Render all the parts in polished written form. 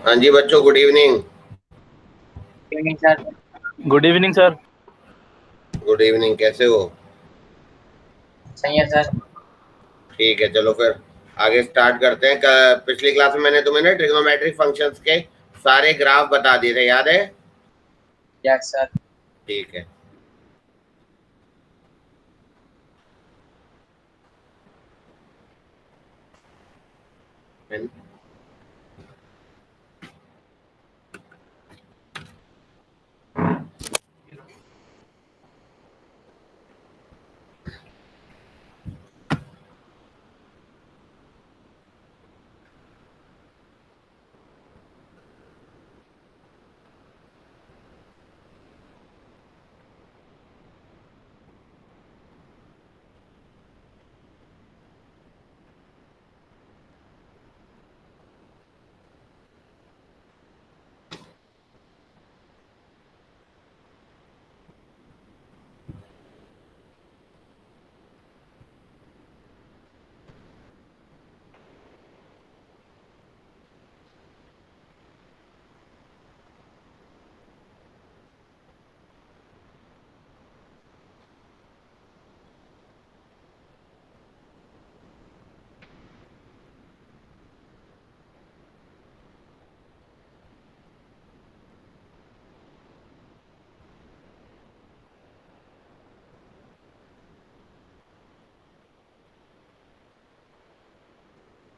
हाँ जी बच्चों, good evening. Evening sir. Good evening sir. Good evening, कैसे हो? सही है सर। ठीक है, चलो फिर आगे स्टार्ट करते हैं। पिछली क्लास में मैंने तुम्हें ना ट्रिग्नोमेट्रिक फंक्शंस के सारे ग्राफ बता दिए थे, याद है? Yes sir. ठीक है।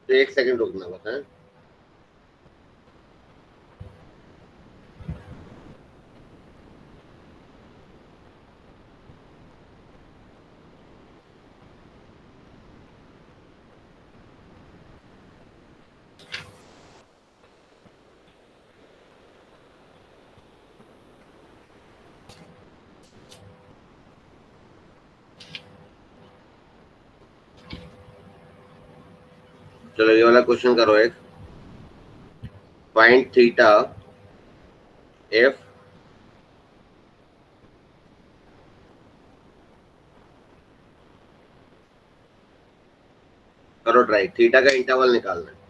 तो एक सेकंड रुकना बताएं। चलो ये वाला क्वेश्चन करो एक। फाइंड थीटा एफ करो ट्राई, थीटा का इंटरवल निकालना है।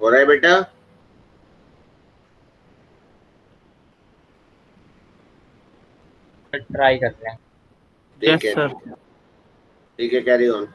हो रहा है बेटा? ट्राई करते हैं। ठीक यस है, सर। ठीक है, कैरी ऑन।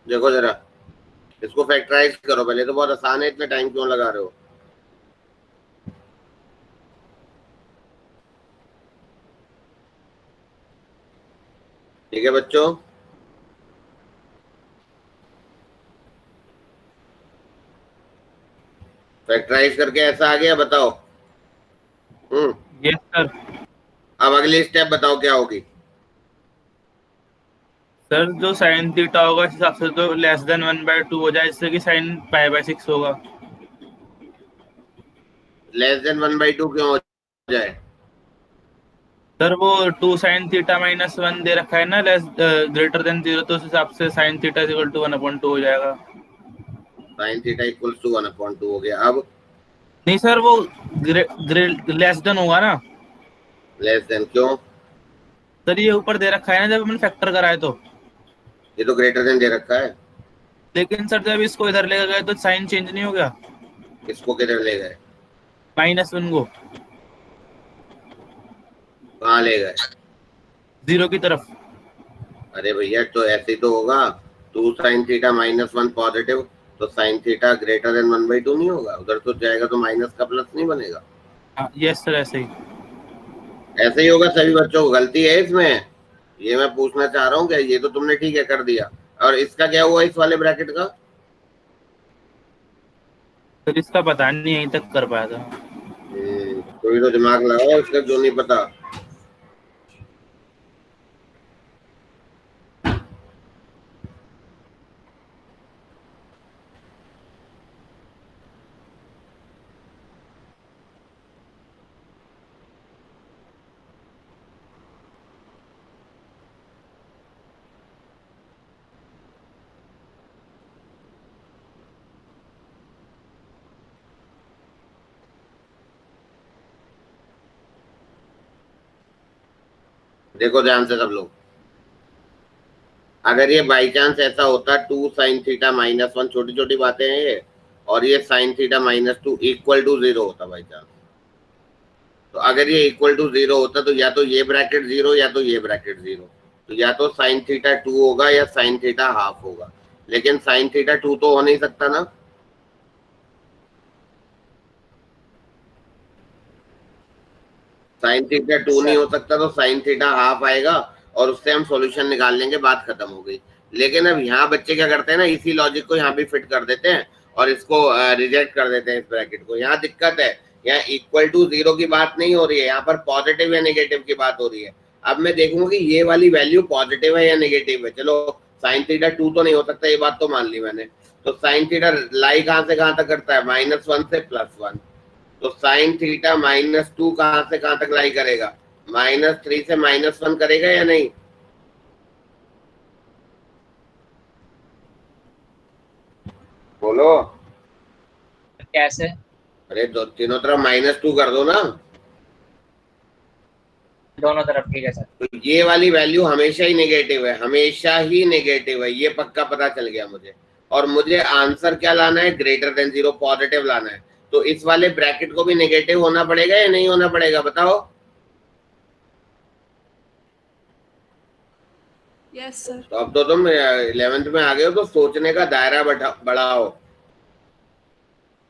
देखो जरा, इसको फैक्टराइज करो पहले, तो बहुत आसान है, इतना टाइम क्यों लगा रहे हो? ठीक है बच्चों, फैक्टराइज करके ऐसा आ गया, बताओ। Yes sir. अब अगली स्टेप बताओ क्या होगी? सर जो साइन थीटा होगा इस हिसाब से तो लेस देन 1/2 हो जाए, जिससे कि साइन π/6 होगा। लेस देन 1/2 क्यों हो जाए? सर वो 2 साइन थीटा -1 दे रखा है ना, लेस ग्रेटर देन 0, तो उस हिसाब से साइन थीटा इक्वल टू 1/2 हो जाएगा। साइन थीटा इक्वल टू 1/2 हो गया। अब नहीं सर, वो लेस देन होगा ना। लेस देन क्यों? सर ये ऊपर दे रखा है ना, जब हमने फैक्टर कराए तो। ये तो ग्रेटर देन दे रखा है। लेकिन सर जब इसको इधर ले गए तो साइन चेंज नहीं हो गया, इसको किधर ले गए? -1 को कहाँ ले गए? 0 की तरफ। अरे भैया, तो ऐसे ही तो होगा। 2 साइन थीटा -1 पॉजिटिव, तो साइन थीटा ग्रेटर देन 1/2 नहीं होगा? उधर तो जाएगा तो माइनस का प्लस नहीं बनेगा? हाँ यस सर, ऐसे ही। ऐसे ही होगा। सभी बच्चों को गलती है इसमें, ये मैं पूछना चाह रहा हूँ। क्या ये तो तुमने ठीक है कर दिया, और इसका क्या हुआ इस वाले ब्रैकेट का? सर इसका पता नहीं, यहीं तक कर पाया था। कोई तो दिमाग लगाओ इसका, जो नहीं पता। देखो ध्यान से सब लोग, अगर ये बाई चांस ऐसा होता 2 साइन थीटा -1, छोटी छोटी बातें हैं ये, और ये साइन थीटा -2 इक्वल टू 0 होता बाई चांस, तो अगर ये इक्वल टू 0 होता तो या तो ये ब्रैकेट 0 या तो ये ब्रैकेट 0, तो या तो साइन थीटा 2 होगा या साइन थीटा हाफ होगा। लेकिन साइन थीटा 2 तो हो नहीं सकता ना। साइन थीटा 2 नहीं हो सकता, तो साइन थीटा हाफ आएगा, और उससे हम सॉल्यूशन निकाल लेंगे, बात खत्म हो गई। लेकिन अब यहाँ बच्चे क्या करते हैं ना, इसी लॉजिक को यहाँ भी फिट कर देते हैं और इसको रिजेक्ट कर देते हैं इस ब्रैकेट को। यहाँ दिक्कत है, यहाँ इक्वल टू 0 की बात नहीं हो रही है, यहाँ पर पॉजिटिव या नेगेटिव की बात हो रही है। अब मैं देखूंगा कि ये वाली वैल्यू पॉजिटिव है या नेगेटिव है। चलो साइन थीटा 2 तो नहीं हो सकता, ये बात तो मान ली मैंने। तो साइन थीटा लाई कहाँ से कहाँ तक करता है? -1 से +1। तो साइन थीटा -2 कहां से कहां तक लाई करेगा? -3 से -1 करेगा या नहीं? बोलो। कैसे? अरे तीनों तरफ -2 कर दो ना। दोनों तरफ, ठीक है सर। तो ये वाली वैल्यू हमेशा ही नेगेटिव है, हमेशा ही नेगेटिव है, ये पक्का पता चल गया मुझे। और मुझे आंसर क्या लाना है? ग्रेटर देन 0, पॉजिटिव लाना है। तो इस वाले ब्रैकेट को भी नेगेटिव होना पड़ेगा या नहीं होना पड़ेगा, बताओ? Yes sir. तो अब तो तुम 11th में आ गए हो, तो सोचने का दायरा बढ़ाओ।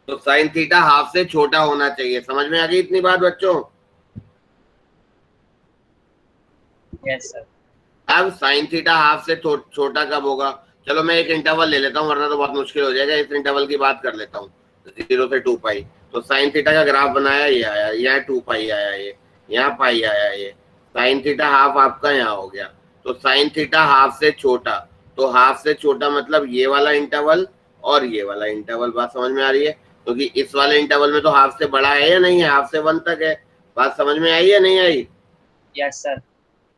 तो साइन थीटा हाफ से छोटा होना चाहिए। समझ में आ गई इतनी बात बच्चों? Yes sir. अब साइन थीटा हाफ से छोटा कब होगा? चलो मैं एक इंटरवल ले लेता हूँ, वरना तो बहुत मुश्किल हो जाएगा। इस इंटरवल की बात कर लेता हूँ, 0 से 2 पाई। तो साइन थीटा का ग्राफ बनाया, ये आया, यहाँ 2 पाई आया, ये यहाँ पाई आया, ये साइन थीटा हाफ आपका यहाँ हो गया। तो साइन थीटा हाफ से छोटा, तो हाफ से छोटा मतलब ये वाला इंटरवल और ये वाला इंटरवल। बात समझ में आ रही है? क्योंकि इस वाले इंटरवल में तो हाफ से बड़ा है या नहीं है? हाफ से 1 तक है। बात समझ में आई या नहीं आई? Yes sir.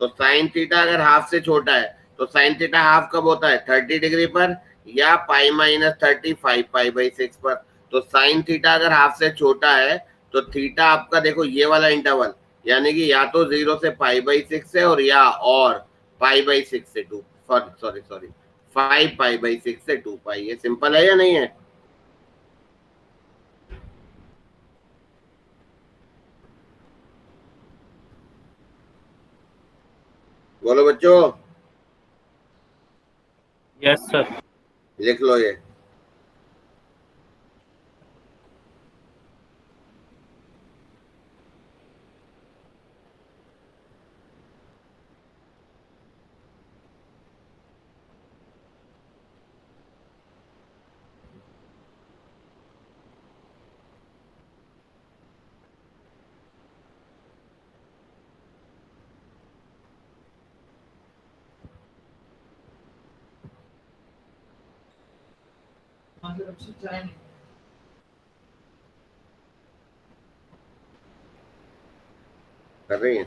तो साइन थीटा अगर हाफ से छोटा है, तो साइन थीटा हाफ कब होता है? 30 डिग्री पर, या π-30 5π/6 पर। तो साइन थीटा अगर हाफ से छोटा है, तो थीटा आपका देखो ये वाला इंटरवल, यानी कि या तो 0 से π/6 है, और या और π/6 से 2, सॉरी 5π/6 से 2 पाई। ये सिंपल है या नहीं है? बोलो बच्चों। Yes sir. लिख लो ये। कर रही है।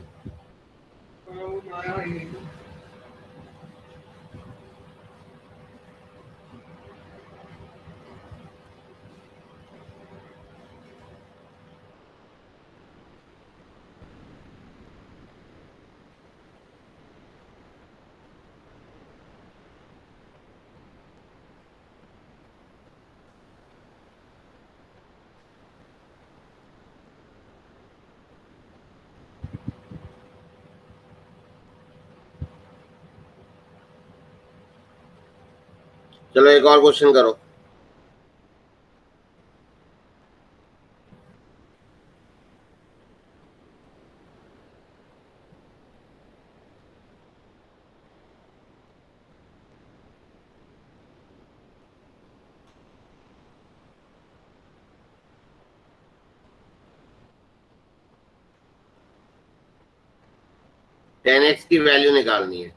चलो एक और क्वेश्चन करो। टेन एक्स की वैल्यू निकालनी है।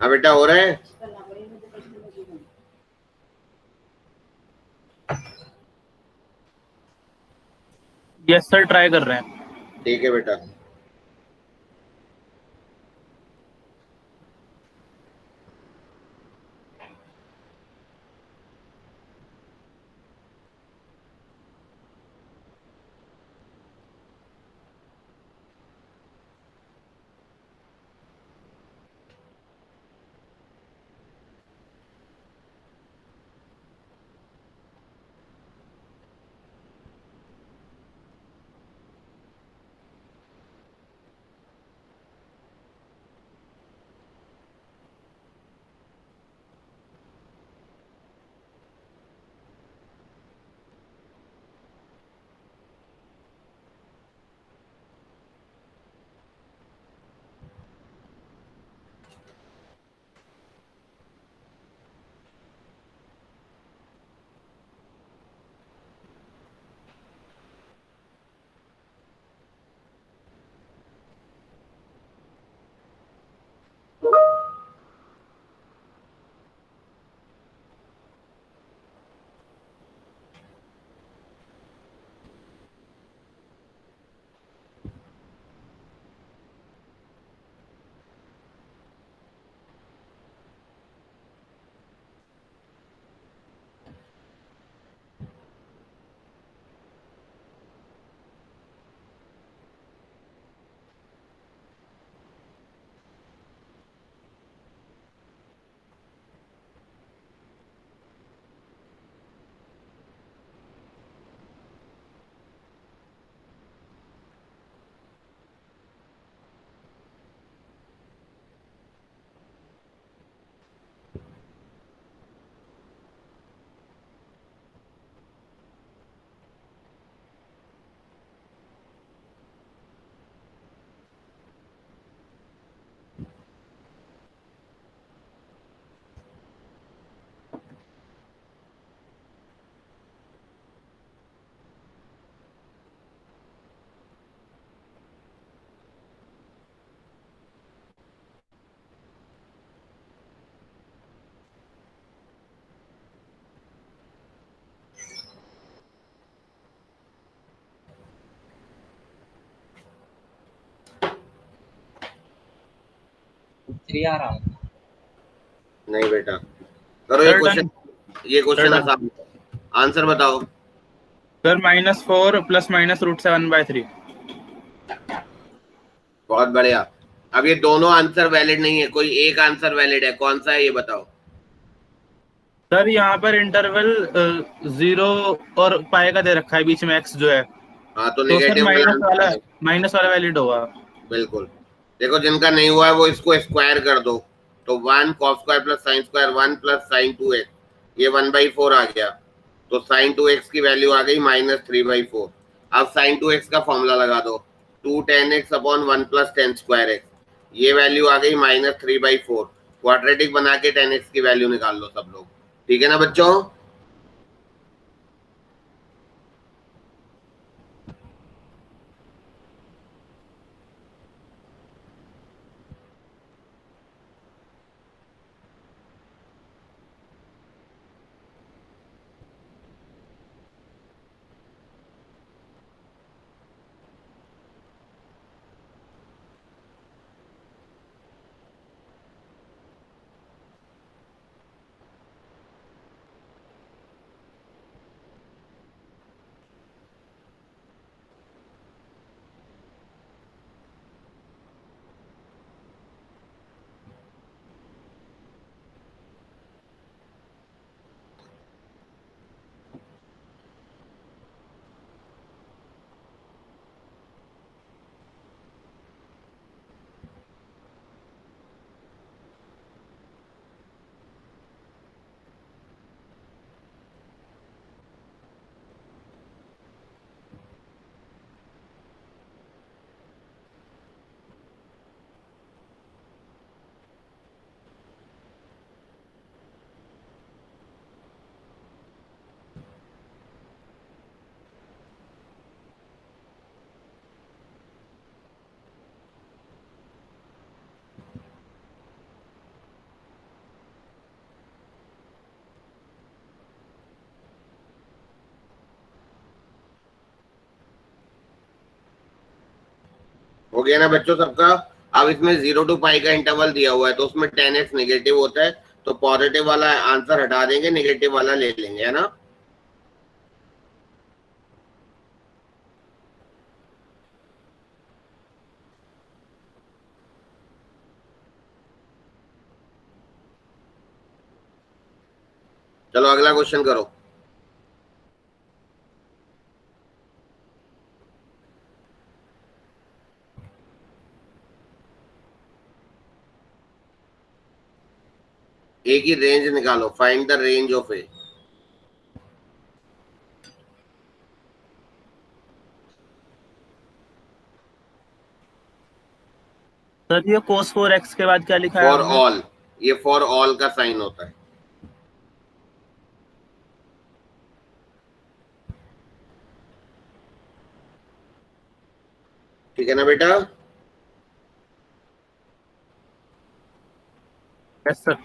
हाँ बेटा हो रहा है। यस सर, ट्राई कर रहे हैं। ठीक है बेटा। 3 आ रहा हूँ। नहीं बेटा, करो ये सर क्वेश्चन, डन। ये क्वेश्चन Sir, आसान। आंसर बताओ। सर -4 + -√7/3। बहुत बढ़िया। अब ये दोनों आंसर वैलिड नहीं है, कोई एक आंसर वैलिड है, कौन सा है ये बताओ। सर यहाँ पर इंटरवल 0 और पाई का दे रखा है, बीच में x जो है, हाँ तो तो सर निगेटिव वाला आंसर है। माइनस वाला वैलिड होगा। बिल्कुल। देखो जिनका नहीं हुआ है वो इसको स्क्वायर कर दो, तो 1 cos square plus sine square 1 plus sign 2x, ये 1/4 आ गया। तो साइन 2x की वैल्यू आ गई -3/4। अब साइन 2x का फॉर्मूला लगा दो, 2 tan x upon 1 plus ten square x, ये वैल्यू आ गई -3/4। क्वाड्रेटिक बना के tan x की वैल्यू निकाल लो सब लोग। ठीक है ना बच्चों। हो गया ना बच्चों सबका। अब इसमें 0 to पाई का इंटरवल दिया हुआ है, तो उसमें tan x नेगेटिव होता है, तो पॉजिटिव वाला आंसर हटा देंगे, नेगेटिव वाला ले लेंगे, है ना। चलो अगला क्वेश्चन करो। ए की रेंज निकालो, find the range of A. Sir ये cos 4x के बाद क्या लिखा है फॉर आपने? ऑल, ये फॉर ऑल का साइन होता है। ठीक है ना बेटा। Yes sir.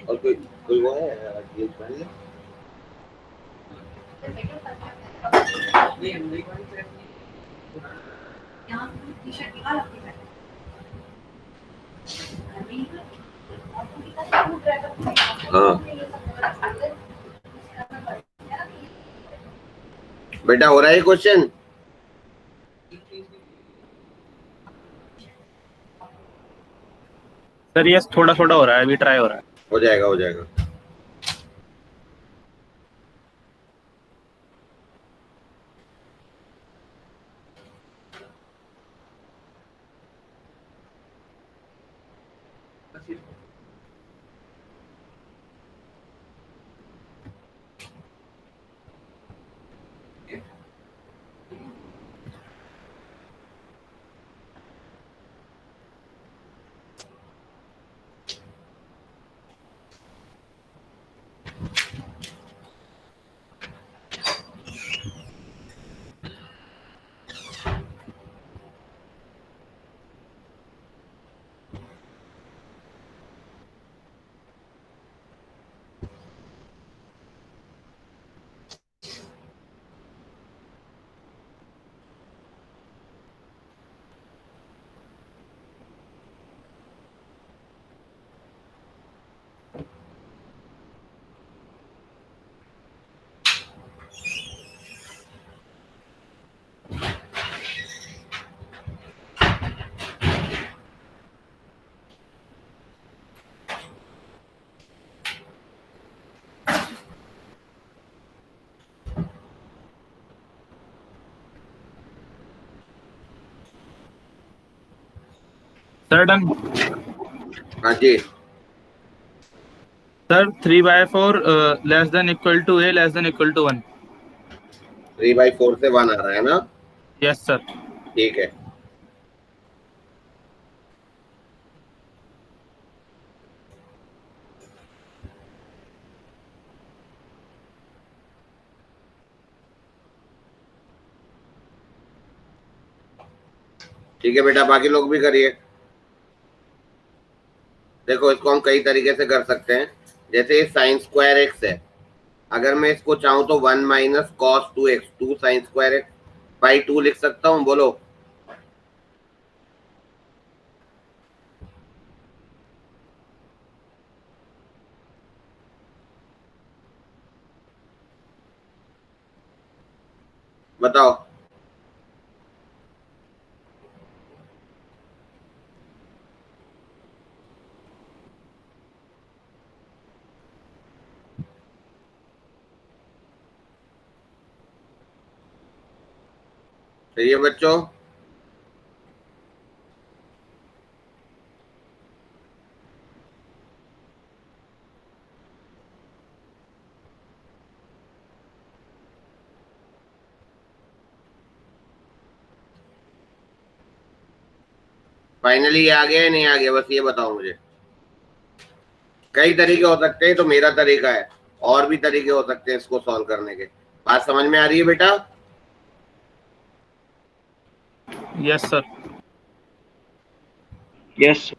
और कोई वो है जींस पहन ले। हाँ बेटा हो रहा है क्वेश्चन? सर यस, थोड़ा थोड़ा हो रहा है, अभी ट्राई हो रहा है। हो जाएगा हो जाएगा। Sir done. हाँ जी। Sir 3/4 less than equal to a less than equal to 1। 3/4 से 1 आ रहा है ना? Yes sir. ठीक है। ठीक है बेटा, बाकी लोग भी करिए। देखो इसको हम कई तरीके से कर सकते हैं। जैसे ये साइन स्क्वायर एक्स है, अगर मैं इसको चाहूँ तो 1 minus cos 2x 2 sign square x by 2 लिख सकता हूँ। बोलो। बताओ। सही है बच्चों? फाइनली ये आ गया या नहीं आ गया, बस ये बताओ मुझे। कई तरीके हो सकते हैं, तो मेरा तरीका है। और भी तरीके हो सकते हैं इसको सॉल्व करने के। बात समझ में आ रही है बेटा? Yes sir. यस।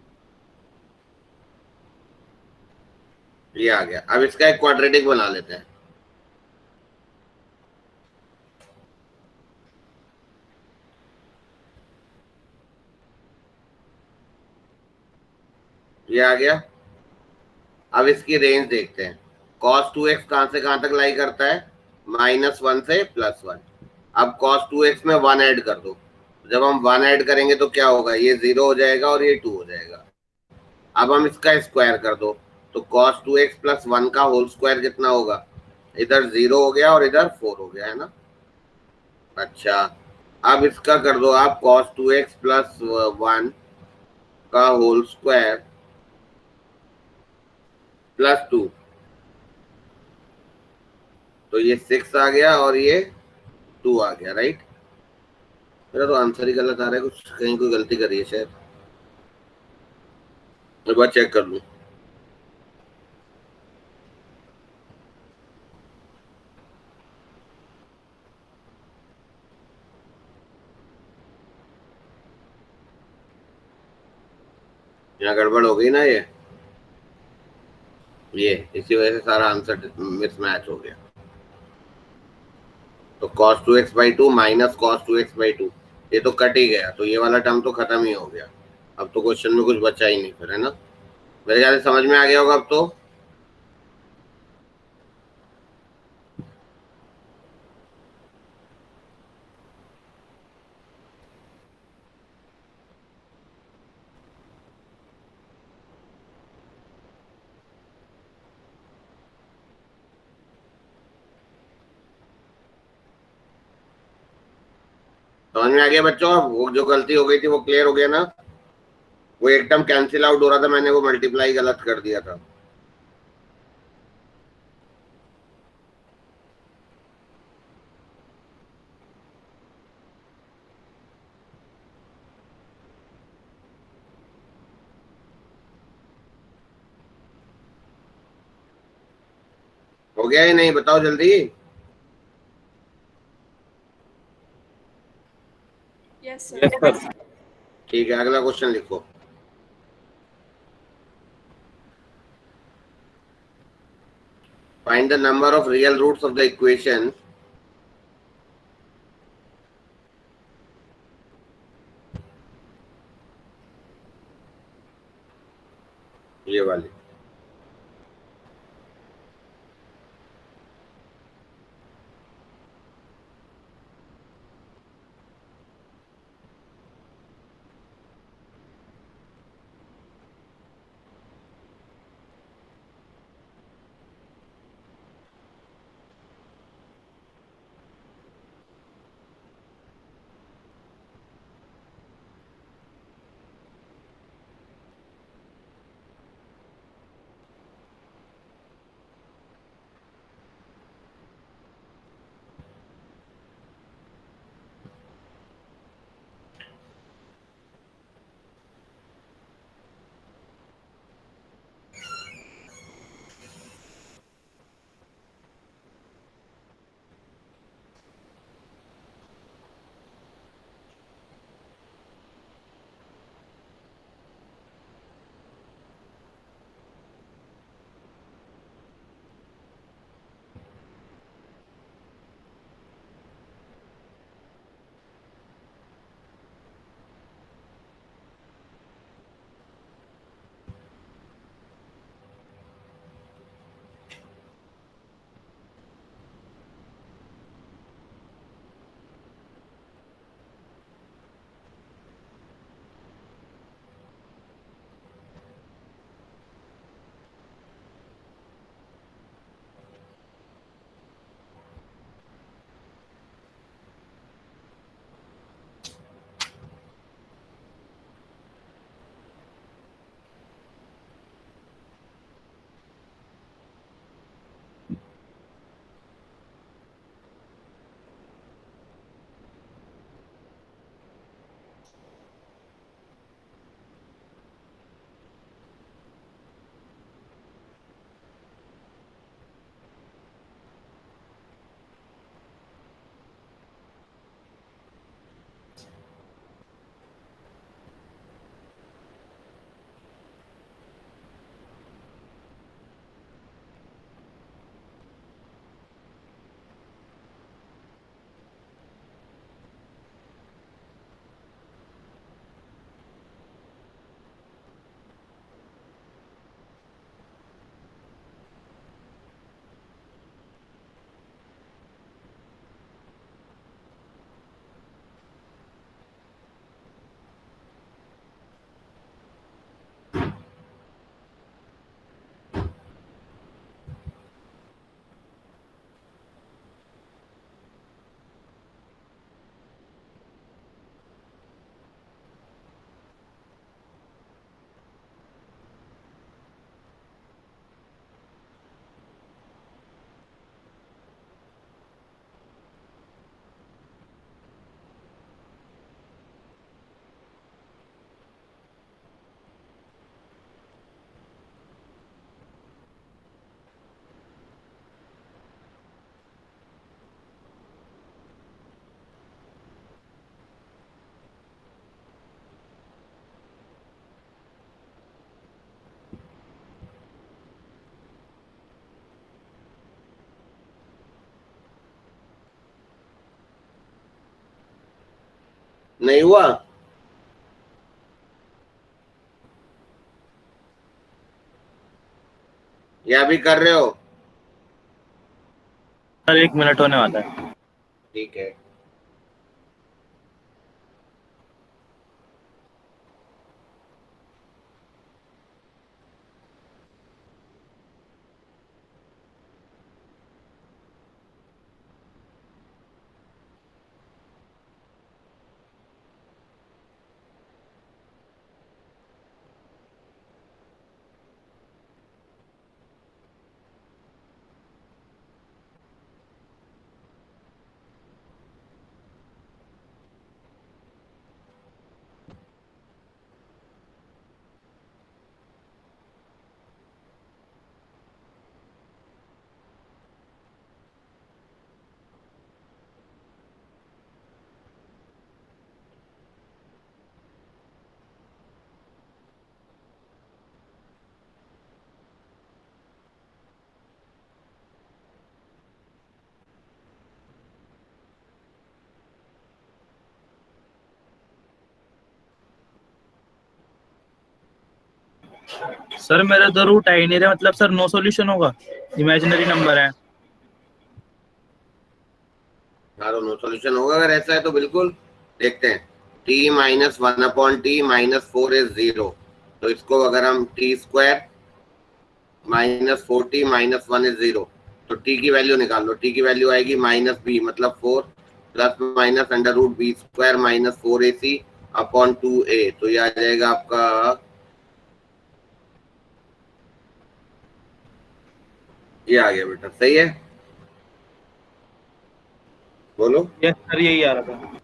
ये आ गया। अब इसका एक क्वाड्रेटिक बना लेते हैं। ये आ गया। अब इसकी रेंज देखते हैं। cos 2x कहां से कहां तक लाई करता है? -1 से +1। अब cos 2x में 1 ऐड कर दो। जब हम 1 ऐड करेंगे तो क्या होगा? ये 0 हो जाएगा और ये 2 हो जाएगा। अब हम इसका स्क्वायर कर दो, तो cos 2x + 1 का होल स्क्वायर कितना होगा? इधर 0 हो गया और इधर 4 हो गया, है ना? अच्छा, अब इसका कर दो आप cos 2x + 1 का होल स्क्वायर +2, तो ये 6 आ गया और ये 2 आ गया, राइट? मेरा तो आंसर ही गलत आ रहा है, कुछ कहीं कोई गलती करी है शायद। एक बार चेक कर लूं। यहाँ गड़बड़ हो गई ना ये इसी वजह से सारा आंसर मिसमैच हो गया। तो cos 2x/2 minus cos 2x/2 ये तो कट ही गया, तो ये वाला टर्म तो खत्म ही हो गया। अब तो क्वेश्चन में कुछ बचा ही नहीं फिर, है ना। मेरे ख्याल से समझ में आ गया होगा अब तो। समझ में आ गया बच्चों, अब वो जो गलती हो गई थी वो क्लियर हो गया ना। वो एक टर्म कैंसिल आउट हो रहा था, मैंने वो मल्टीप्लाई गलत कर दिया था। हो गया या नहीं, बताओ जल्दी। Yes, sir. Yes sir. ठीक है, अगला क्वेश्चन लिखो। Find the number of real roots of the equation ये वाली। नहीं हुआ? या भी कर रहे हो? सर 1 मिनट होने वाला है। ठीक है। सर मेरा तो रूट आ ही नहीं रहा, मतलब सर नो सॉल्यूशन होगा, इमेजिनरी नंबर है। हाँ, नो सॉल्यूशन होगा अगर ऐसा है तो। बिल्कुल देखते हैं। T minus one upon t minus four is zero, तो इसको अगर हम t square minus four t minus one is zero, तो टी की वैल्यू निकाल लो। टी की वैल्यू आएगी माइनस बी मतलब four, plus minus under root b square minus four a c upon two a, तो ये आ जाएगा आपका, ये आ गया बेटा, सही है? बोलो। यस सर, यही आ रहा था।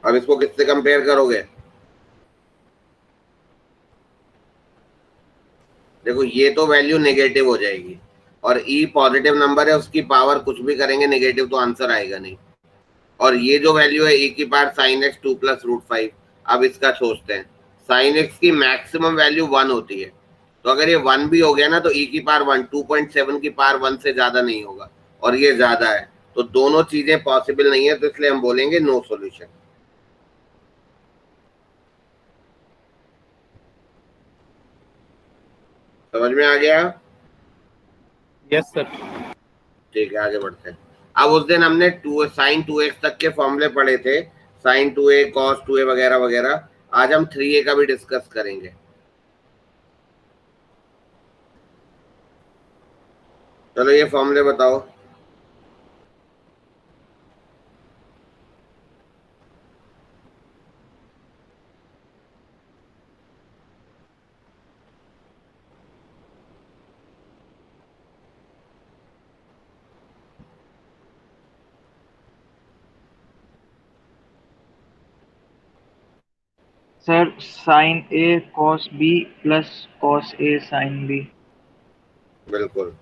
अब इसको किससे कंपेयर करोगे? देखो ये तो वैल्यू नेगेटिव हो जाएगी, और ई पॉजिटिव नंबर है, उसकी पावर कुछ भी करेंगे नेगेटिव तो आंसर आएगा नहीं। और ये जो वैल्यू है ई की power sine x two plus root five, अब इसका सोचते हैं। साइन एक्स की मैक्सिमम वैल्यू वन होती है, तो अगर ये वन भी हो गया ना तो ई की पावर वन, 2.7 की पावर वन से ज्यादा नहीं होगा, और ये ज्यादा है, तो दोनों चीजें पॉसिबल नहीं है, तो इसलिए हम बोलेंगे नो सॉल्यूशन। समझ में आ गया? Yes sir. ठीक है, आगे बढ़ते हैं। अब उस दिन हमने टू साइन टू एक्स तक के फॉर्मूले पढ़े थे, sign to A cos two ए वगैरह वगैरह। आज हम थ्री ए का भी डिस्कस करेंगे। चलो ये फॉर्मूले बताओ। Sir sign a cos b plus cos a sine B. बिल्कुल।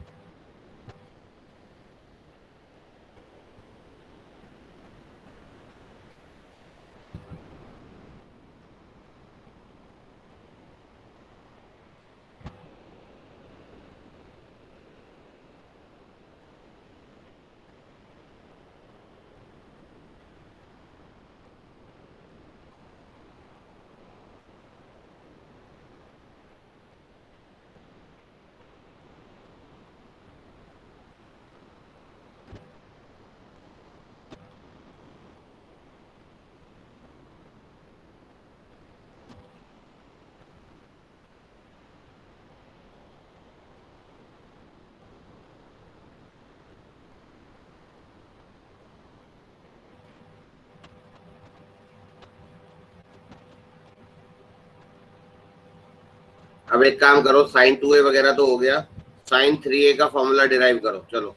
अब एक काम करो, साइन टू ए वगैरह तो हो गया, साइन थ्री ए का फॉर्मूला डिराइव करो। चलो।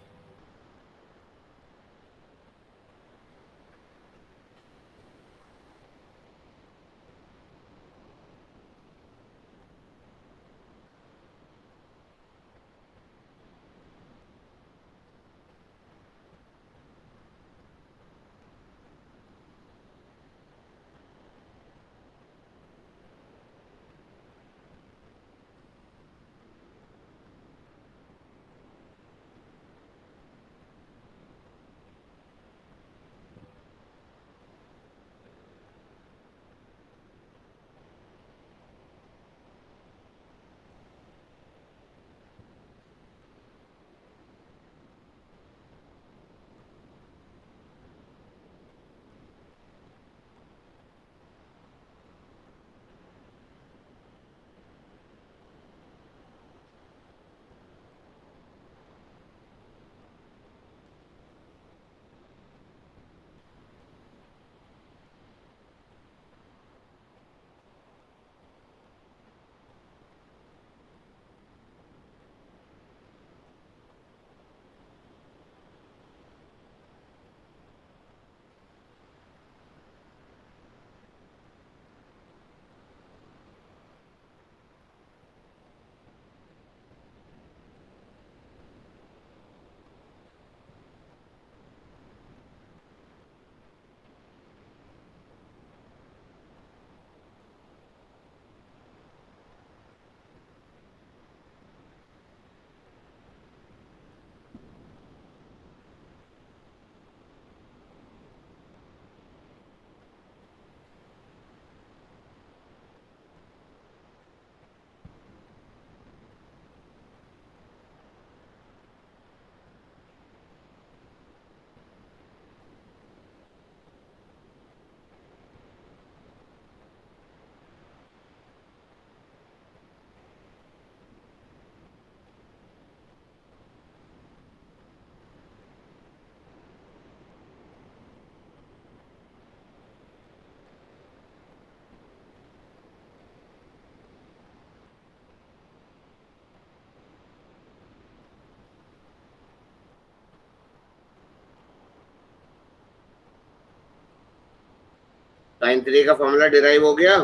साइन 3 का फॉर्मूला डिराइव हो गया?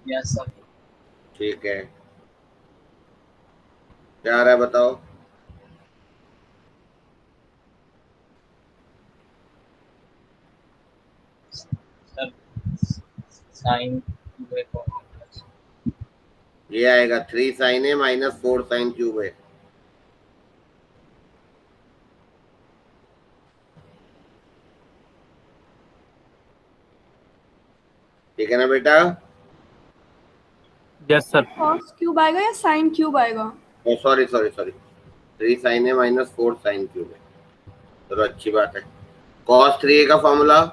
Yes sir. ठीक है, क्या आ रहा है बताओ? सर साइन ये आएगा 3 sign a minus 4 sine cube है। ठीक है ना बेटा? Yes sir. कॉस क्यूब आएगा या साइन क्यूब आएगा? Sorry sorry sorry, 3 sign a minus 4 sine cube है। चलो अच्छी बात है। कॉस 3a का फॉर्मूला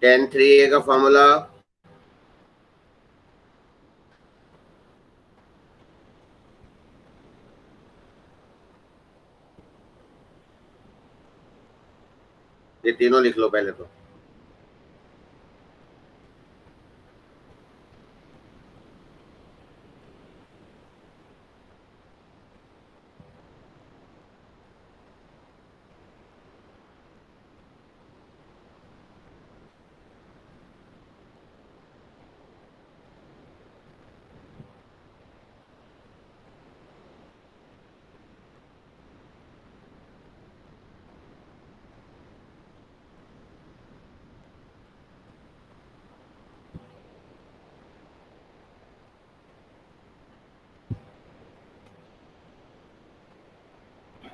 tan 3a का फॉर्मूला ये तीनों लिख लो पहले तो।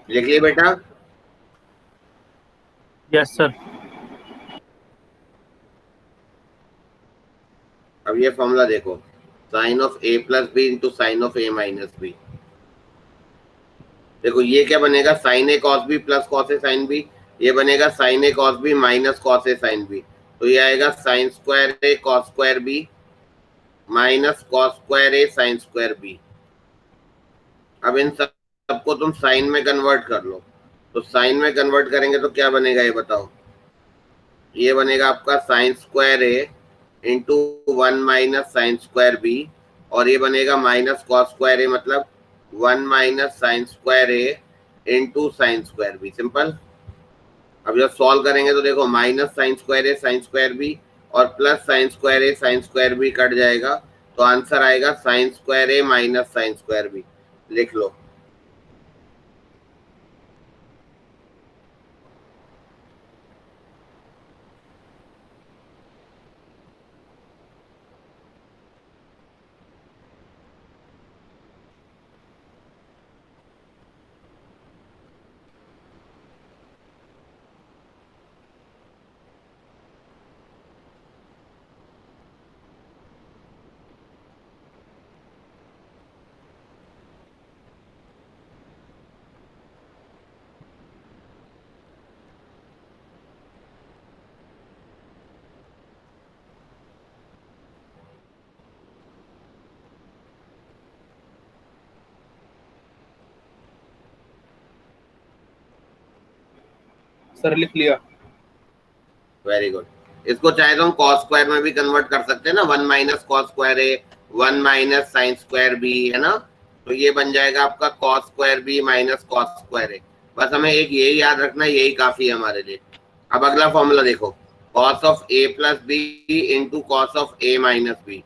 लिख लिए बेटा? Yes sir. अब ये फॉर्मूला देखो, sine of a plus b into sine of a minus b. देखो ये क्या बनेगा, sine a cos b plus cos a sine b. ये बनेगा sine a cos b minus cos a sine b. तो ये आएगा sine square a cos square b minus cos square a sine square b. अब इन सबको तुम sign में कन्वर्ट कर लो। तो साइन में कन्वर्ट करेंगे तो क्या बनेगा ये बताओ? ये बनेगा आपका sine square a into 1 minus sine square b, और ये बनेगा माइनस कॉस स्क्वायर ए, मतलब 1 minus sine square a into sine square b. Simple. अब जब सॉल्व करेंगे तो देखो minus sine square a sine square b और plus sine square a sine square b cut जाएगा, तो आंसर आएगा sine square a minus sine square b. लिख लो। सर लिख लिया। Very good. इसको चाहे तो हम कॉस स्क्वायर में भी कन्वर्ट कर सकते हैं ना, 1 minus cos square a 1 minus sine square b, है ना? तो ये बन जाएगा आपका cos square b minus cos square a. बस हमें एक यही याद रखना, यही काफी है हमारे लिए। अब अगला फॉर्मूला देखो, cos of a plus b into cos of a minus b.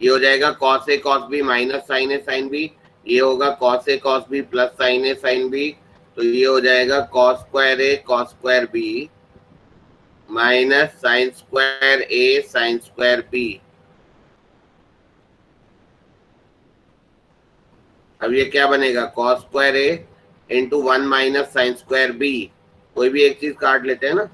ये हो जाएगा cos a cos b minus sine a sine b. ये होगा cos a cos b plus sine a sine b. तो ये हो जाएगा cos square a cos square b minus sine square a sine square b. अब ये क्या बनेगा, cos square a into 1 minus sine square b. कोई भी एक चीज काट लेते हैं ना।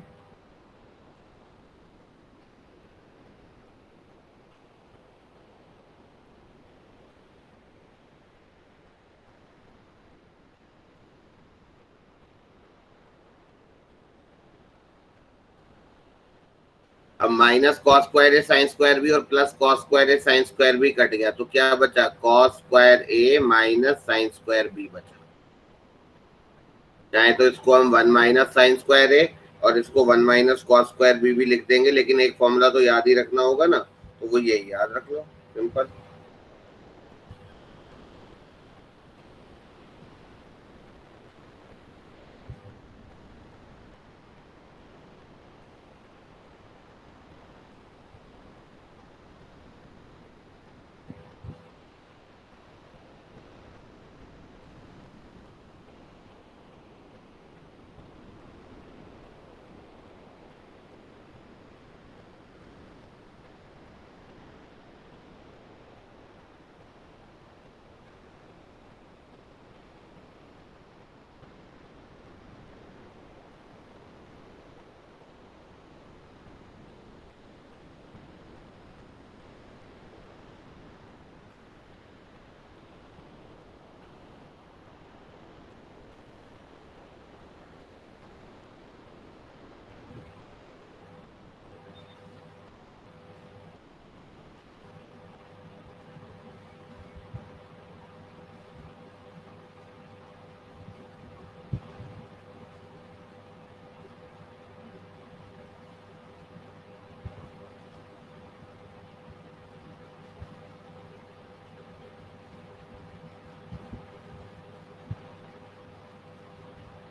अब minus cos square a sine square b और plus cos square a sine square b cut गया, तो क्या बचा, cos square a minus sine square B बचा। चाहे तो इसको हम 1 माइनस साइन स्क्वायर ए और इसको 1 माइनस कॉस स्क्वायर बी भी लिख देंगे, लेकिन एक फॉर्मूला तो याद ही रखना होगा ना, तो वो यही याद रख लो, सिंपल।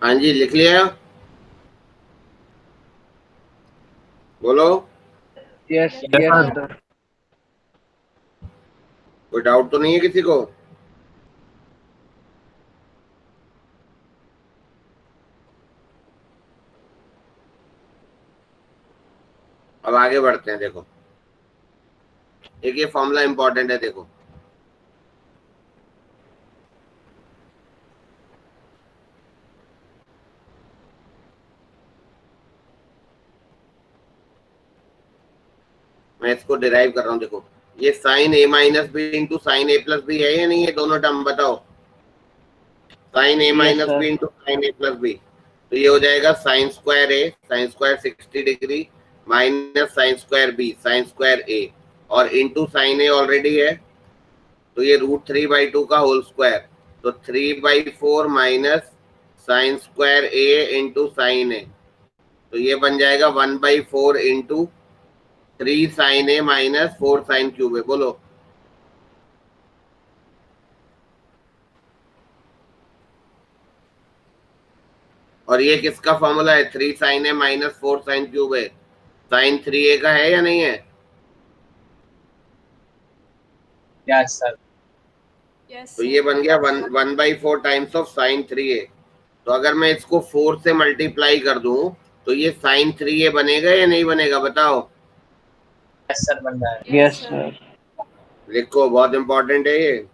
हाँ जी, लिख लिया, बोलो। Yes, Yes, yes, sir. sir. कोई डाउट तो नहीं है किसी को? अब आगे बढ़ते हैं। देखो, एक ये फॉर्मूला इंपॉर्टेंट है, देखो। मैं इसको डिराइव कर रहा हूँ, देखो। ये sine a minus b into sine a plus b है या नहीं है? दोनों टर्म बताओ। Sine a Yes, minus sir. B into sine a plus b, तो ये हो जाएगा sine square a, sine square 60 degree minus sine square b, sine square a, और इंटू साइन ए ऑलरेडी है, तो ये √3/2 का होल स्क्वायर, तो 3/4 minus sine square a into sine ए, तो ये बन जाएगा 1/4 into 3 sign a minus 4 sine cube है। बोलो। और ये किसका फॉर्मूला है? 3 sign a minus 4 sine cube है, साइन 3a का है या नहीं है? yes, sir. Yes, तो sir. ये बन गया 1/4 टाइम्स ऑफ साइन 3a। तो अगर मैं इसको 4 से मल्टीप्लाई कर दूं तो ये साइन 3a बनेगा या नहीं बनेगा? बताओ। Yes, sir, बन रहा है। Yes, sir. लिखो, बहुत इंपॉर्टेंट है ये।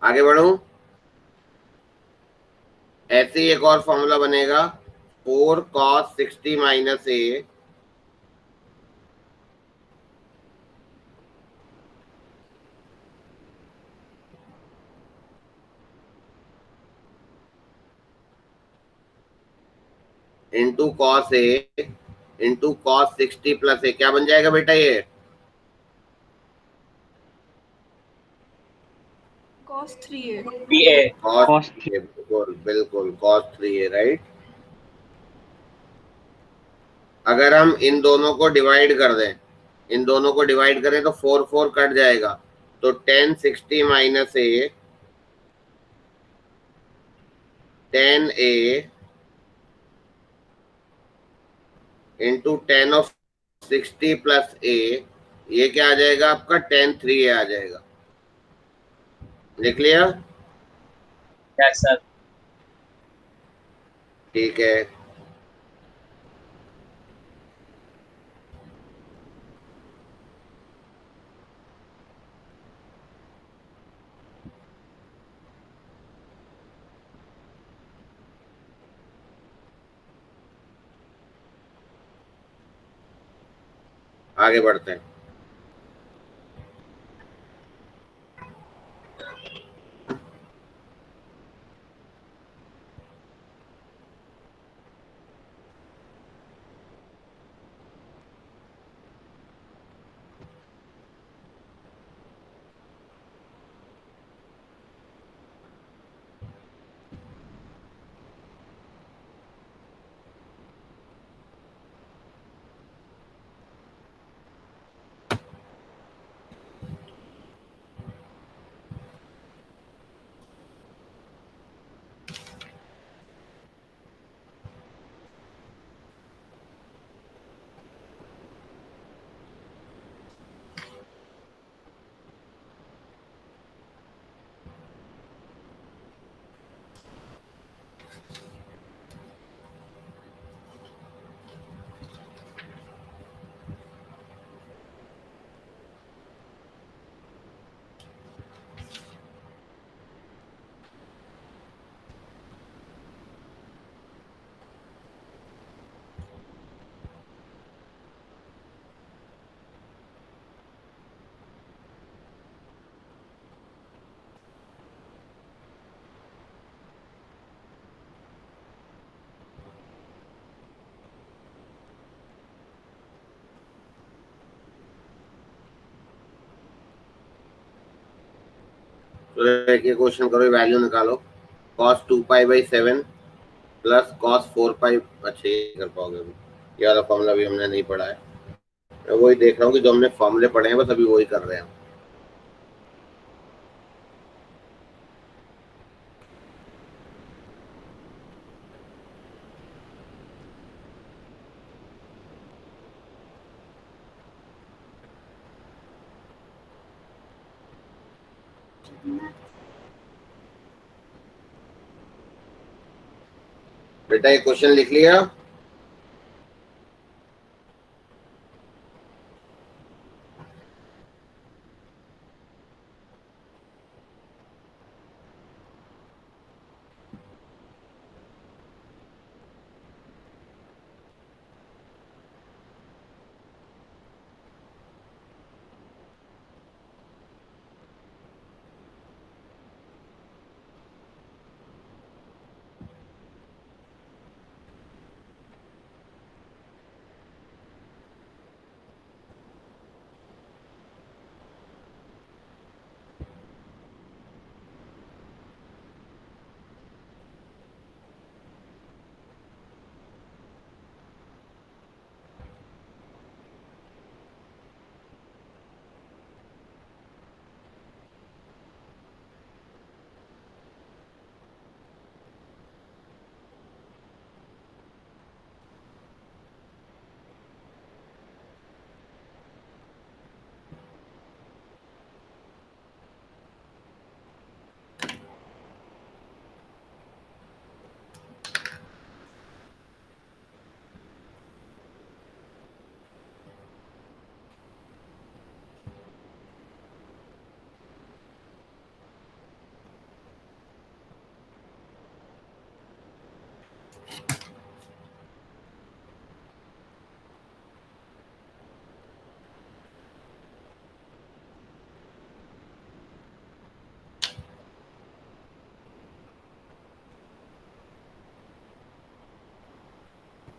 आगे बढ़ूं? ऐसे ही एक और फॉर्मूला बनेगा, 4 cos 60 minus A into cos A into cos 60 plus ए, क्या बन जाएगा बेटा ये? Cos 3a. BA, cos Cos 3a, बिल्कुल बिल्कुल, cos 3a, राइट। अगर हम इन दोनों को डिवाइड कर दें, इन दोनों को डिवाइड करें तो 4 4 कट जाएगा, तो 10 60 minus a 10a into 10 of 60 plus a, ये क्या आ जाएगा आपका? 10 3a आ जाएगा। लिख लिया? Yes sir. ठीक है। आगे बढ़ते हैं। तो एक क्वेश्चन करो, वैल्यू निकालो। cos 2π/7 plus cos 4π। अच्छा, ये कर पाओगे अभी? ये वाला फॉर्मूला भी हमने नहीं पढ़ा है। मैं वही देख रहा हूँ कि जो हमने फॉर्मूले पढ़े हैं बस अभी वही कर रहे हैं। बेटा, ये क्वेश्चन लिख लिया?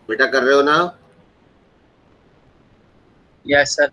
बेटा, कर रहे हो ना? Yes sir.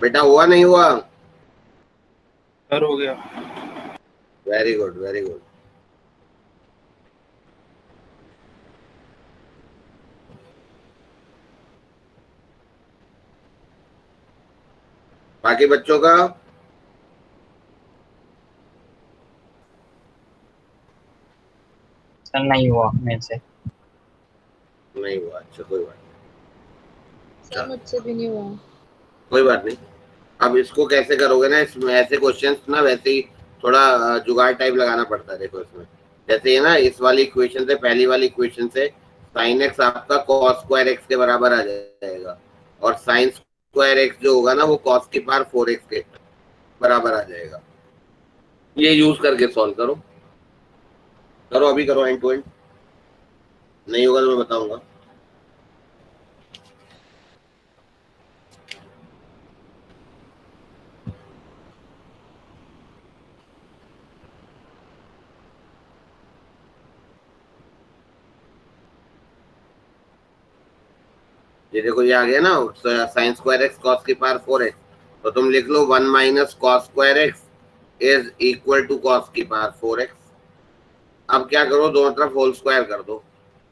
बेटा हुआ नहीं हुआ? सर हो गया। Very good very good. बाकी बच्चों का? सर नहीं हुआ मेरे से। नहीं हुआ, अच्छा कोई बात सर मुझसे भी नहीं हुआ। कोई बात नहीं। अब इसको कैसे करोगे ना, इसमें ऐसे क्वेश्चंस ना वैसे ही थोड़ा जुगाड़ टाइप लगाना पड़ता है। देखो इसमें जैसे ये ना, इस वाली इक्वेशन से, पहली वाली इक्वेशन से साइन एक्स आपका कॉस स्क्वायर एक्स के बराबर आ जाएगा, और साइन स्क्वायर एक्स जो होगा ना वो कॉस की पावर 4x के बराबर आ जाएगा। ये यूज करके सॉल्व करो, करो अभी करो, एंड टू एंड। नहीं होगा तो मैं बताऊंगा। ये देखो ये आ गया ना, साइन स्क्वायर एक्स कॉस की पावर 4x, तो तुम लिख लो 1 minus cos square x is equal to cos की पावर 4x। अब क्या करो, दोनों तरफ होल स्क्वायर कर दो,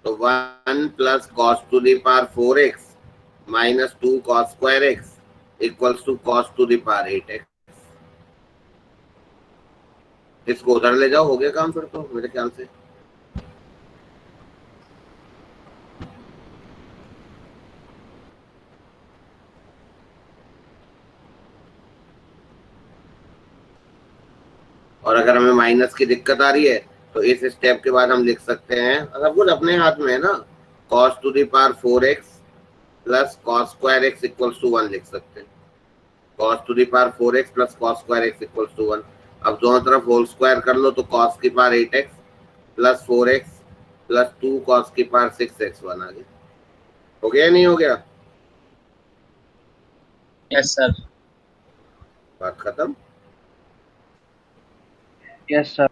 तो 1 plus cos to the power 4x minus 2 cos square x equals to cos to the power 8x। इसको उधर ले जाओ, हो गया काम फिर तो मेरे ख्याल से। और अगर हमें माइनस की दिक्कत आ रही है तो इस स्टेप के बाद हम लिख सकते हैं, सब कुछ अपने हाथ में है ना, cos to the power 4x plus cos square x equals to 1 लिख सकते हैं। cos to the power 4x plus cos square x equals to 1। अब दोनों तरफ होल स्क्वायर कर लो, तो cos की power 8x plus 4x plus 2 cos की पावर 6x1 आ गया। हो गया नहीं हो गया? Yes sir. बात खत्म। Yes sir.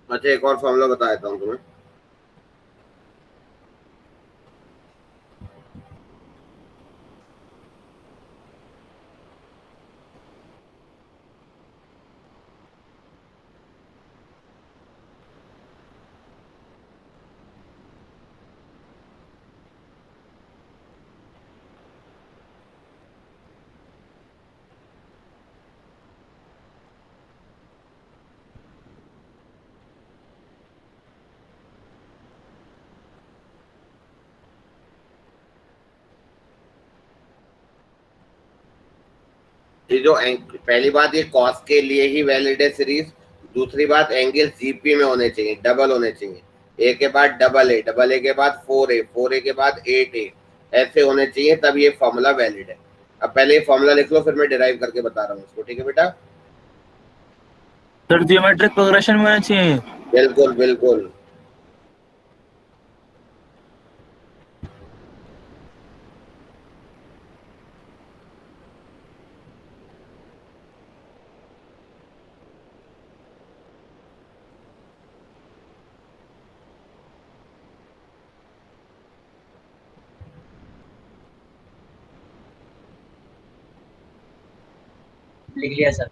अच्छा एक और फॉर्मूला बता देता हूँ तुम्हें। ये जो पहली बात, ये कॉस के लिए ही वैलिड है सीरीज। दूसरी बात, एंगल जीपी में होने चाहिए, डबल होने चाहिए। ए के बाद डबल ए, डबल ए के बाद 4a, 4a के बाद 8a, ऐसे होने चाहिए, तब ये फॉर्मूला वैलिड है। अब पहले ये फॉर्मूला लिख लो, फिर मैं डिराइव करके बता रहा हूँ इसको, ठीक है बेटा? सर ज्योमेट्रिक प्रोग्रेशन में होना चाहिए। बिल्कुल बिल्कुल। लिख लिया सर।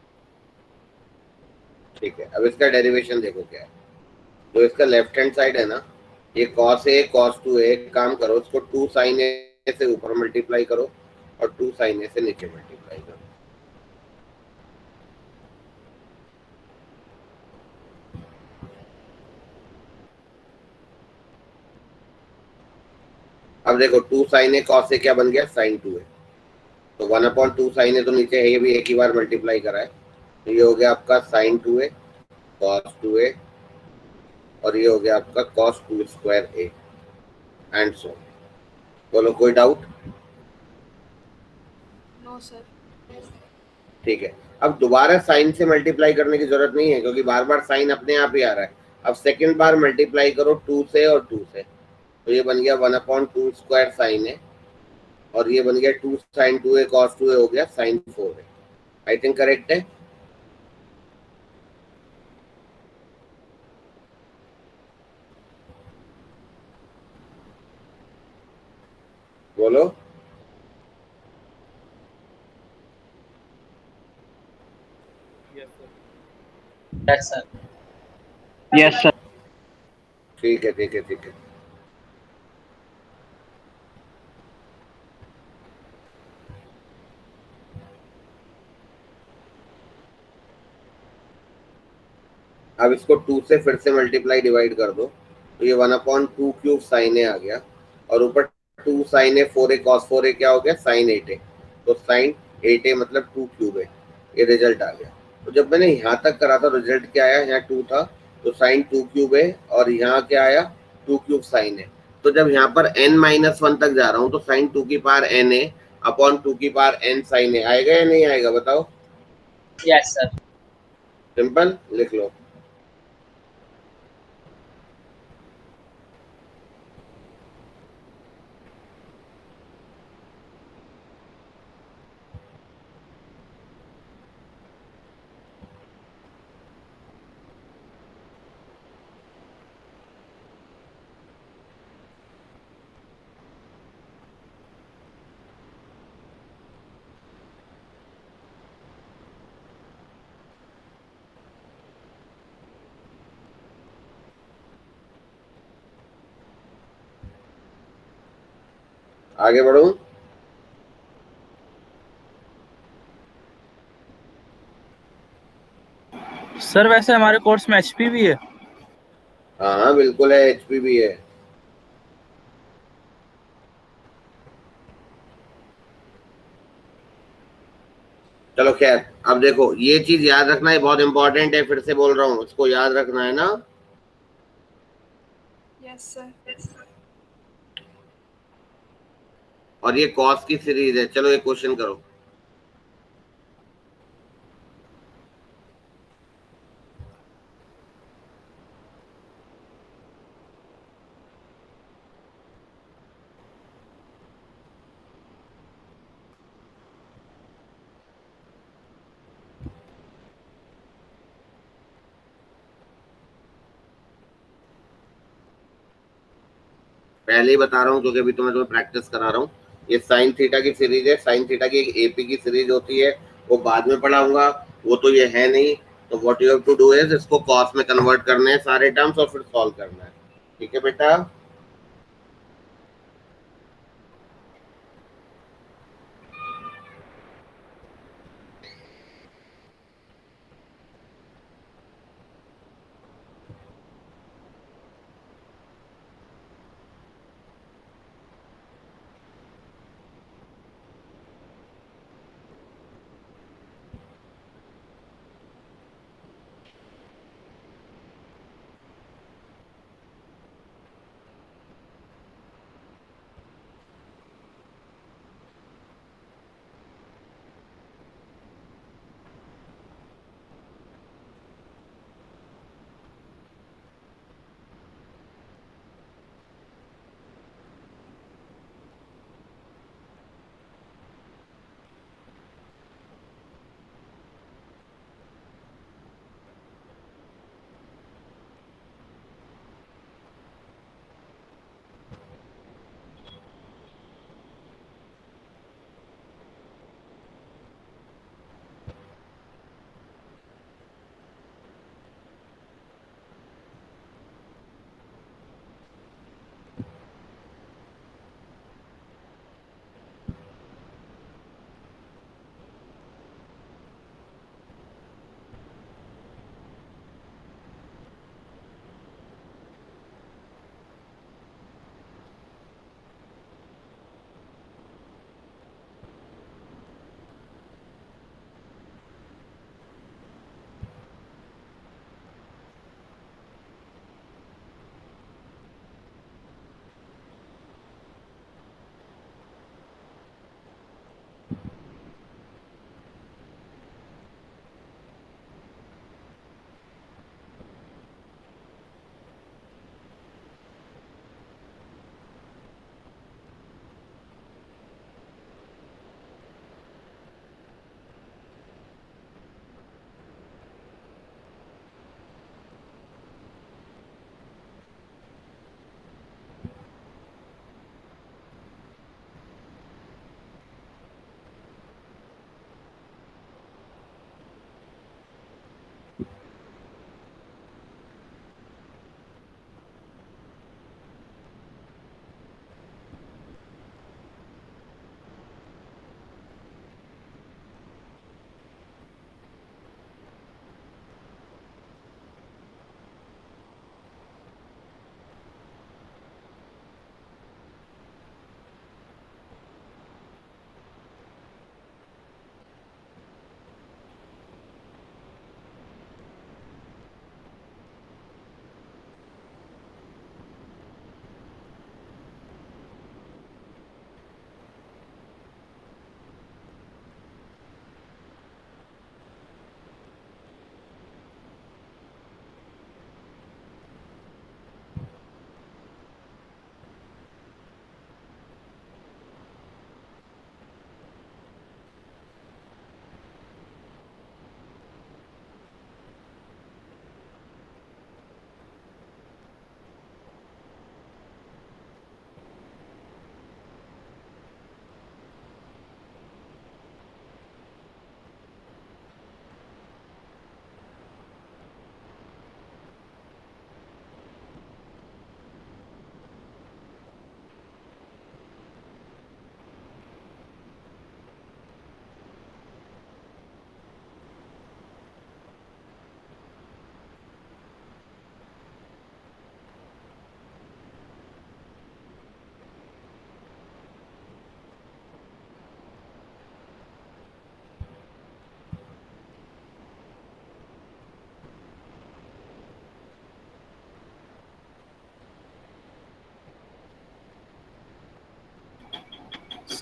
ठीक है, अब इसका डेरिवेशन देखो क्या है। जो इसका लेफ्ट हैंड साइड है ना, ये cos a cos 2a, काम करो इसको 2 sin a से ऊपर मल्टीप्लाई करो और 2 sin a से नीचे मल्टीप्लाई करो। अब देखो 2 sin a cos a क्या बन गया, sin 2a। तो 1/2 sin a तो नीचे है, ये भी एक ही बार मल्टीप्लाई करा है, तो ये हो गया आपका sin 2a cos 2a, और ये हो गया आपका cos 2 square a। And so. बोलो कोई डाउट? No, sir. ठीक है, अब दोबारा साइन से मल्टीप्लाई करने की जरूरत नहीं है क्योंकि बार बार साइन अपने आप ही आ रहा है। अब सेकंड बार मल्टीप्लाई करो 2 से और 2 से, तो ये बन गया 1/2 स्क्वायर साइन है, और ये बन गया 2 साइन 2 है cos 2 हो गया साइन 4 है। आई थिंक करेक्ट है। बोलो। Yes, sir. Yes, sir. ठीक है ठीक है ठीक है। अब इसको 2 से फिर से मल्टीप्लाई डिवाइड कर दो, तो ये 1/2 क्यूब साइन ए आ गया, और ऊपर 2 साइन ए 4a cos 4a क्या हो गया साइन 8a, तो साइन 8a मतलब 2 क्यूब है। ये रिजल्ट आ गया। तो जब मैंने यहाँ तक करा था रिजल्ट क्या आया, यहाँ 2 था तो साइन 2 क्यूब है, और यहाँ क्या आया 2 क्यूब साइन है। तो जब यहाँ पर n-1 तक जा रहा हूँ तो साइन 2 की पावर n है अपॉन 2 की पावर n साइन है, आएगा या नहीं आएगा बताओ? Yes, sir. सिंपल, लिख लो। आगे बढ़ूं? सर वैसे हमारे कोर्स में एचपी भी है? हाँ हाँ बिल्कुल है, एचपी भी है। चलो खैर, अब देखो ये चीज याद रखना है, बहुत इंपॉर्टेंट है, फिर से बोल रहा हूँ, इसको याद रखना है ना। Yes, sir. और ये कॉस की सीरीज है। चलो एक क्वेश्चन करो। पहले ही बता रहा हूँ क्योंकि अभी तो मैं तुम्हें प्रैक्टिस करा रहा हूँ। ये साइन थीटा की सीरीज है, साइन थीटा की एक एपी की सीरीज होती है, वो बाद में पढ़ाऊंगा, वो तो ये है नहीं। तो what you have to do is इसको कॉस में कन्वर्ट करने हैं सारे टर्म्स और फिर सॉल्व करना है। ठीक है बेटा?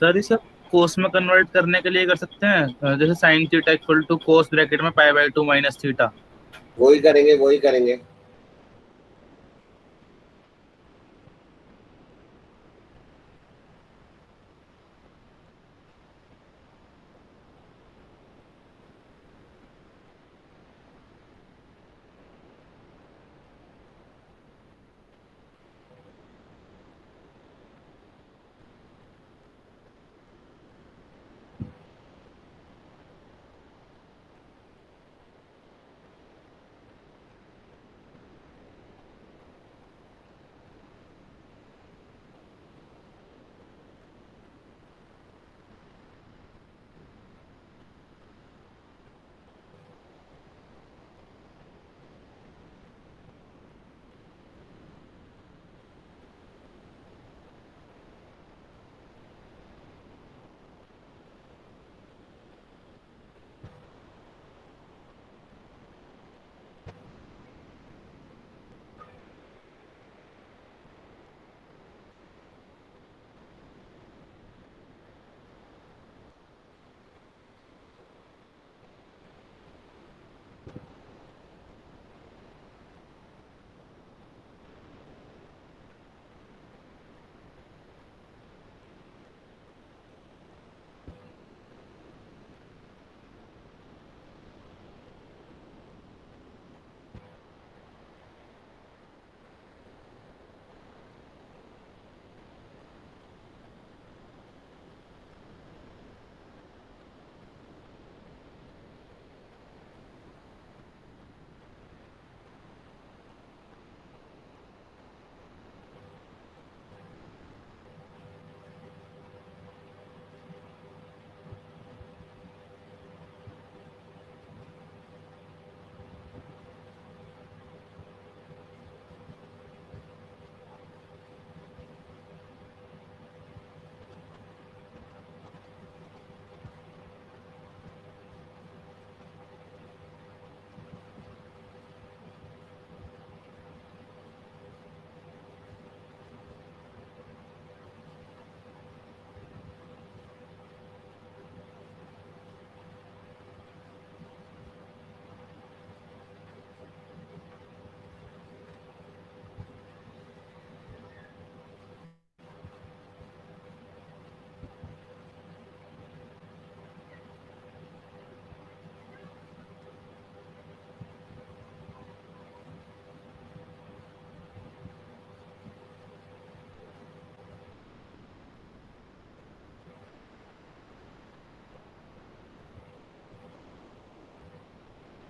सर ये सब कोस में कन्वर्ट करने के लिए कर सकते हैं, जैसे sine theta equal to cos bracket में पाई बाय 2 माइनस थीटा। वही करेंगे, वही करेंगे।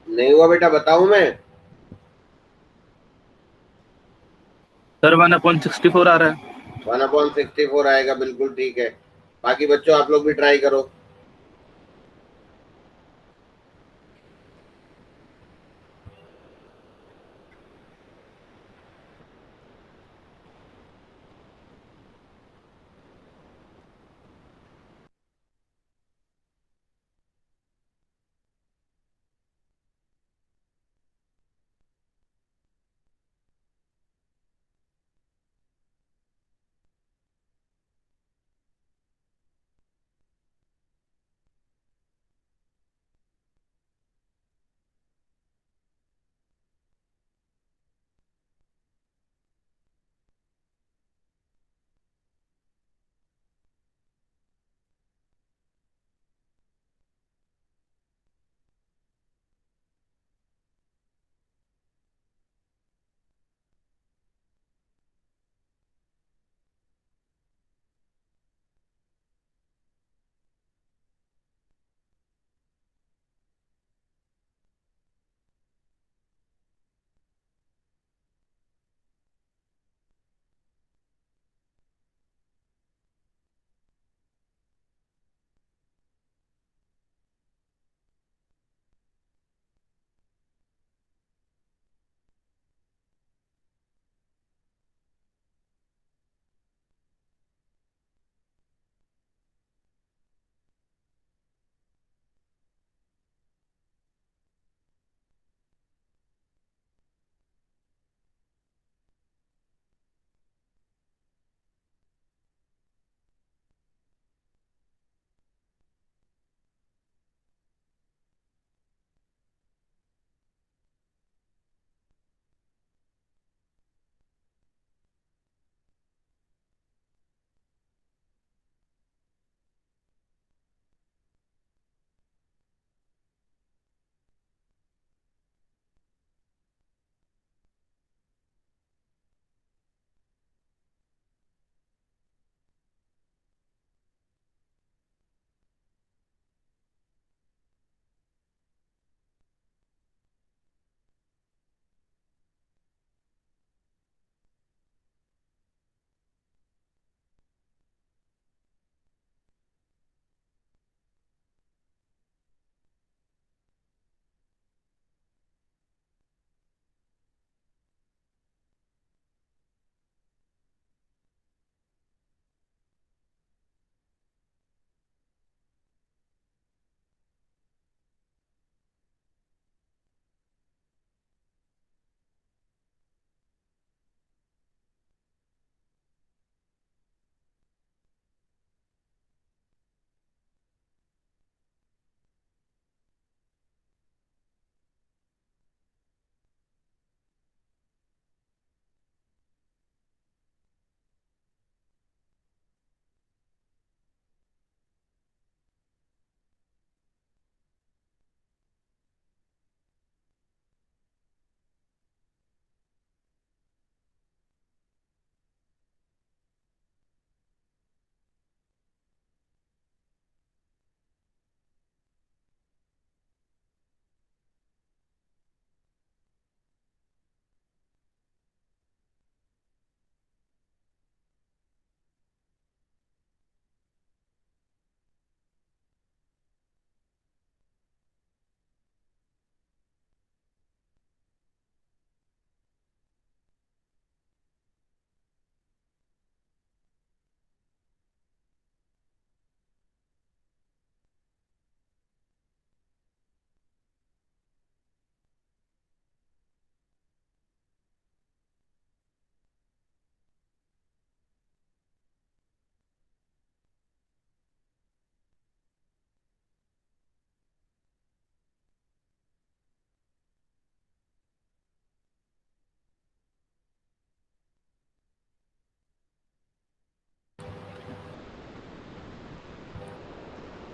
नहीं हुआ बेटा, बताऊं मैं? सर 1/64 आ रहा है। 1/64 आएगा, बिल्कुल ठीक है। बाकी बच्चों आप लोग भी ट्राई करो।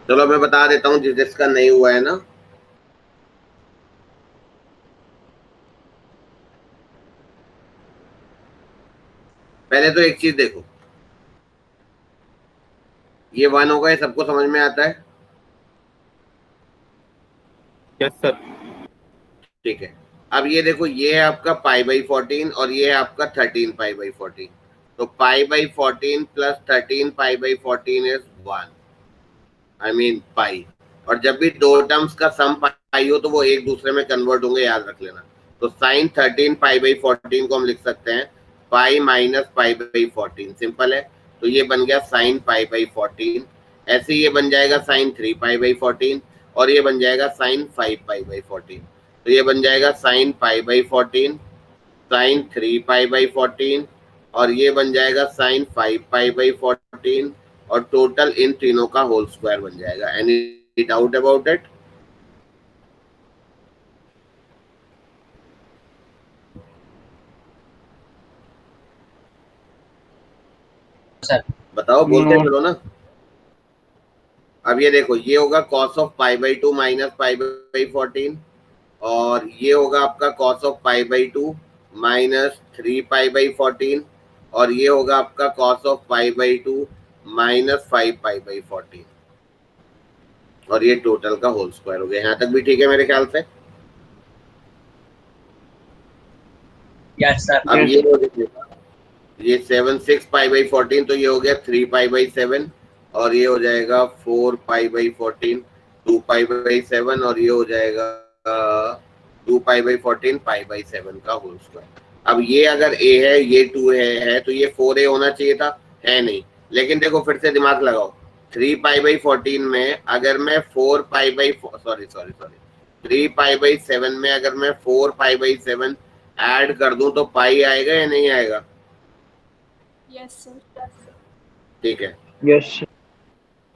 चलो मैं बता देता हूँ जिसका नहीं हुआ है ना। पहले तो एक चीज देखो, ये 1 होगा, ये सबको समझ में आता है? Yes sir. ठीक है। अब ये देखो, ये है आपका π/14 और ये है आपका 13 π/14। तो π/14 प्लस 13 π/14 इज 1, आई मीन पाई। और जब भी दो टर्म्स का सम पाई हो तो वो एक दूसरे में कन्वर्ट होंगे, याद रख लेना। तो साइन 13 π/14 को हम लिख सकते हैं पाई माइनस π/14, सिंपल है। तो ये बन गया साइन π/14। ऐसे ये बन जाएगा साइन 3 π/14 और ये बन जाएगा साइन 5 π/14। तो ये बन जाएगा साइन π/14, साइन 3 π/14 और ये बन जाएगा साइन 5 π/14 और टोटल इन तीनों का होल स्क्वायर बन जाएगा। Any doubt about it? Sir बताओ, बोलते No. चलो ना। अब ये देखो, ये होगा cos ऑफ π/2 माइनस π/14 और ये होगा आपका cos ऑफ π/2 माइनस 3 π/14 और ये होगा आपका cos ऑफ π/2 माइनस 5 π/14 और ये टोटल का होल स्क्वायर हो गया। यहाँ तक भी ठीक है मेरे ख्याल से? Yes sir. अब Yes. ये हो जाएगा, ये 6 π/14 तो ये हो गया 3 π/7 और ये हो जाएगा 4 π/14 2 π/7 और ये हो जाएगा 2 π/14 π/7 का होल स्क्वायर। अब ये अगर a है, ये 2 है तो ये 4a होना चाहिए था, है नहीं। लेकिन देखो फिर से दिमाग लगाओ, 3 π/14 में अगर मैं 4 3 π/7 में अगर मैं 4 π/7 ऐड कर दूं तो पाई आएगा या नहीं आएगा? Yes, sir. ठीक है। Yes.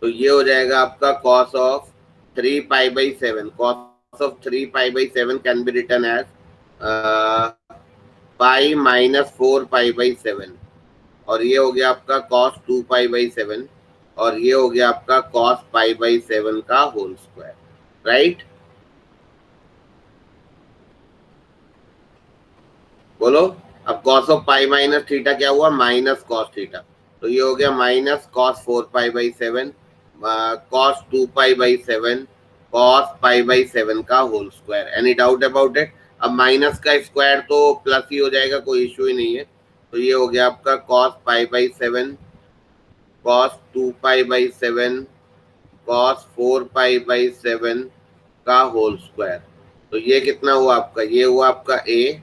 तो ये हो जाएगा आपका cos of 3 π/7। cos of 3 π/7 can be written as pi minus 4 π/7 और ये हो गया आपका cos 2 π/7 और ये हो गया आपका cos π/7 का होल स्क्वायर, राइट? बोलो। अब cos of pi minus theta क्या हुआ? Minus cos theta. तो ये हो गया माइनस cos 4 π/7 cos 2 π/7 cos π/7 का whole square. Any doubt about it? अब माइनस का स्क्वायर तो प्लस ही हो जाएगा, कोई इश्यू ही नहीं है। तो ये हो गया आपका cos π/7 cos 2 π/7 cos 4 π/7 का होल स्क्वायर। तो ये कितना हुआ आपका? ये हुआ आपका a,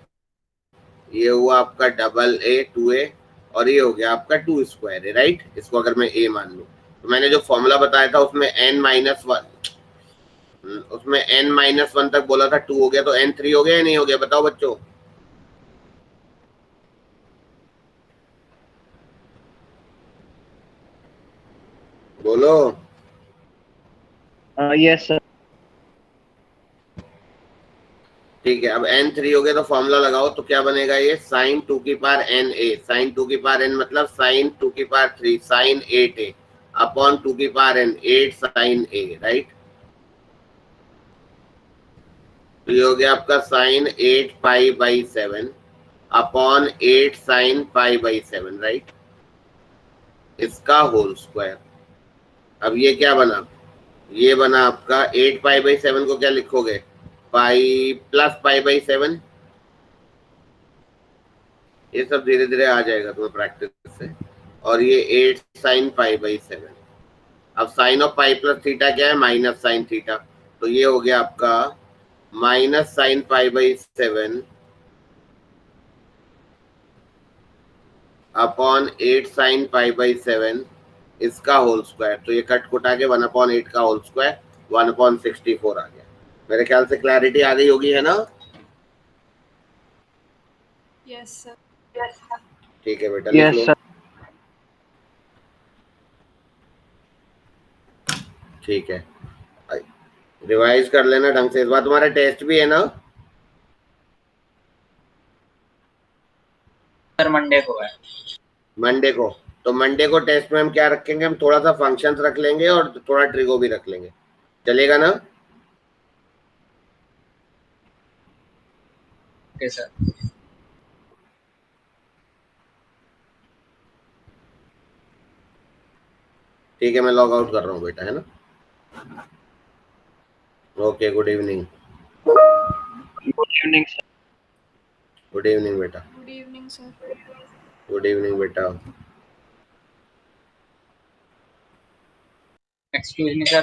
ये हुआ आपका डबल a 2a और ये हो गया आपका 2 स्क्वायर है, राइट? इसको अगर मैं a मान लूं तो मैंने जो फॉर्मूला बताया था उसमें n-1 तक बोला था, 2 हो गया तो n3 हो गया या नहीं हो गया? बताओ बच्चों। बोलो। Yes, sir. ठीक है। अब n3 हो गया तो फॉर्मूला लगाओ, तो क्या बनेगा? ये साइन 2 की पावर n a, साइन 2 की पावर n मतलब साइन 2 की पावर 3 साइन 8a अपॉन 2 की power n 8 sine a, right? तो ये हो गया आपका साइन 8 π/7 अपॉन 8 साइन π/7, राइट? इसका होल स्क्वायर। अब ये क्या बना? ये बना आपका 8 π/7 को क्या लिखोगे? Pi plus π/7। ये सब धीरे धीरे आ जाएगा तुम्हें प्रैक्टिस से। और ये 8 साइन π/7। अब sine of pi plus theta क्या है? Minus sine theta. तो ये हो गया आपका माइनस साइन π/7 अपॉन 8 साइन π/7 इसका होल स्क्वायर। तो ये कट कुटा के 1/8 का होल स्क्वायर 1/64 आ गया। मेरे ख्याल से क्लैरिटी आ गई होगी, है ना? Yes, sir. ठीक है बेटा, लिख Yes, लो। sir. ठीक है, रिवाइज कर लेना ढंग से। इस बार तुम्हारा टेस्ट भी है ना? सर मंडे को है। मंडे को। तो मंडे को टेस्ट में हम क्या रखेंगे, हम थोड़ा सा फंक्शंस रख लेंगे और थोड़ा ट्रिगो भी रख लेंगे, चलेगा ना? Okay sir. ठीक है, मैं लॉग आउट कर रहा हूँ बेटा, है ना? Okay, good evening. Good evening sir. Good evening बेटा। Good evening sir. Good evening बेटा। Excuse me sir.